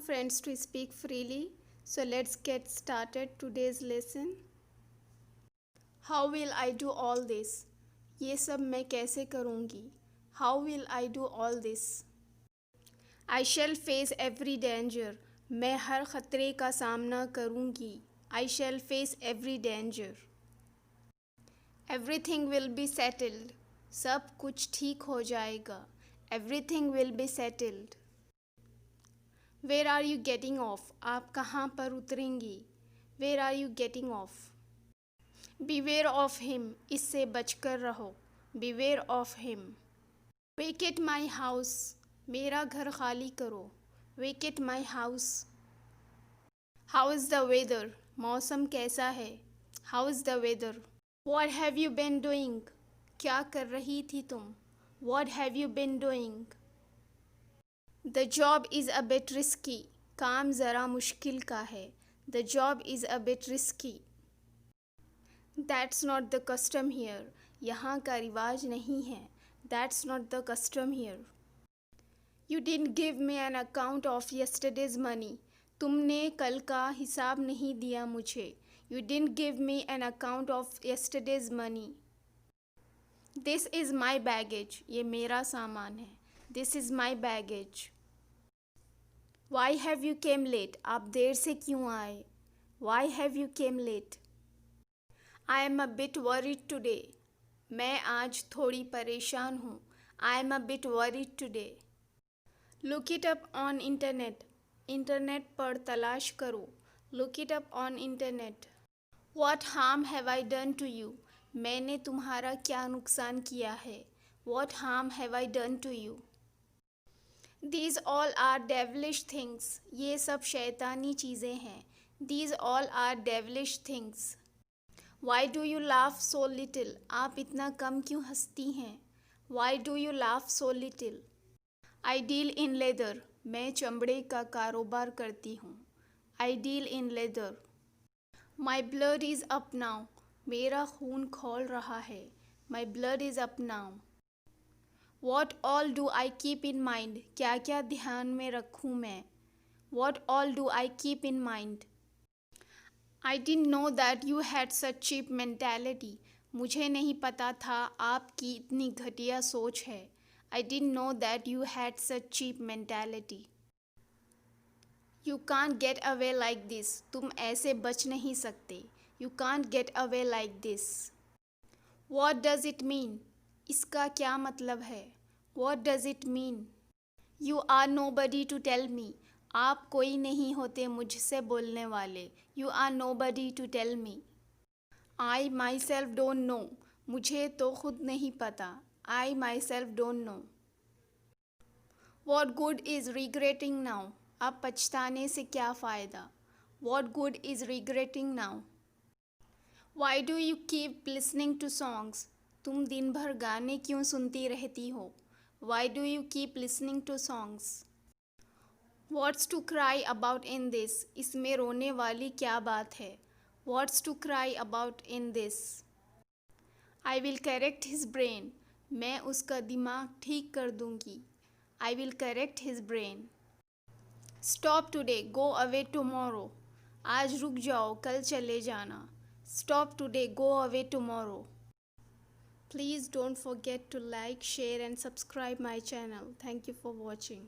friends to speak freely. So let's get started today's lesson. How will I do all this? ये सब मैं कैसे करूँगी? How will I do all this? I shall face every danger. मैं हर खतरे का सामना करूँगी. I shall face every danger. Everything will be settled. सब कुछ ठीक हो जाएगा. Everything will be settled. Where are you getting off? आप कहाँ पर उतरेंगी? Where are you getting off? Beware of him. इससे बचकर रहो. Beware of him. Vacate my house. मेरा घर खाली करो. Vacate my house. How is the weather? मौसम कैसा है? How is the weather? What have you been doing? क्या कर रही थी तुम? What have you been doing? The job is a bit risky. काम ज़रा मुश्किल का है. The job is a bit risky. That's not the custom here. यहाँ का रिवाज नहीं है. That's not the custom here. You didn't give me an account of yesterday's money. तुमने कल का हिसाब नहीं दिया मुझे. You didn't give me an account of yesterday's money. This is my baggage. ये मेरा सामान है. This is my baggage. Why have you came late? आप देर से क्यों आए? Why have you came late? I am a bit worried today. मैं आज थोड़ी परेशान हूँ. I am a bit worried today. Look it up on internet. Internet पर तलाश करो. Look it up on internet. What harm have I done to you? मैंने तुम्हारा क्या नुकसान किया है? What harm have I done to you? These all are devilish things. ये सब शैतानी चीज़ें हैं. These all are devilish things. Why do you laugh so little? आप इतना कम क्यों हंसती हैं? Why do you laugh so little? I deal in leather. मैं चमड़े का कारोबार करती हूँ. I deal in leather. My blood is up now. मेरा खून खौल रहा है. My blood is up now. What all do I keep in mind? क्या क्या ध्यान में रखूँ मैं? What all do I keep in mind? I didn't know that you had such cheap mentality. मुझे नहीं पता था आपकी इतनी घटिया सोच है. I didn't know that you had such cheap mentality. You can't get away like this. तुम ऐसे बच नहीं सकते. You can't get away like this. What does it mean? इसका क्या मतलब है? What does it mean? You are nobody to tell me. आप कोई नहीं होते मुझसे बोलने वाले. You are nobody to tell me. I myself don't know. मुझे तो खुद नहीं पता. I myself don't know. What good is regretting now? अब पछताने से क्या फ़ायदा? What good is regretting now? Why do you keep listening to songs? तुम दिन भर गाने क्यों सुनती रहती हो? Why do you keep listening to songs? What's to cry about in this? इसमें रोने वाली क्या बात है? What's to cry about in this? I will correct his brain. मैं उसका दिमाग ठीक कर दूंगी. I will correct his brain. Stop today, go away tomorrow. आज रुक जाओ, कल चले जाना. Stop today, go away tomorrow. Please don't forget to like, share and subscribe my channel. Thank you for watching.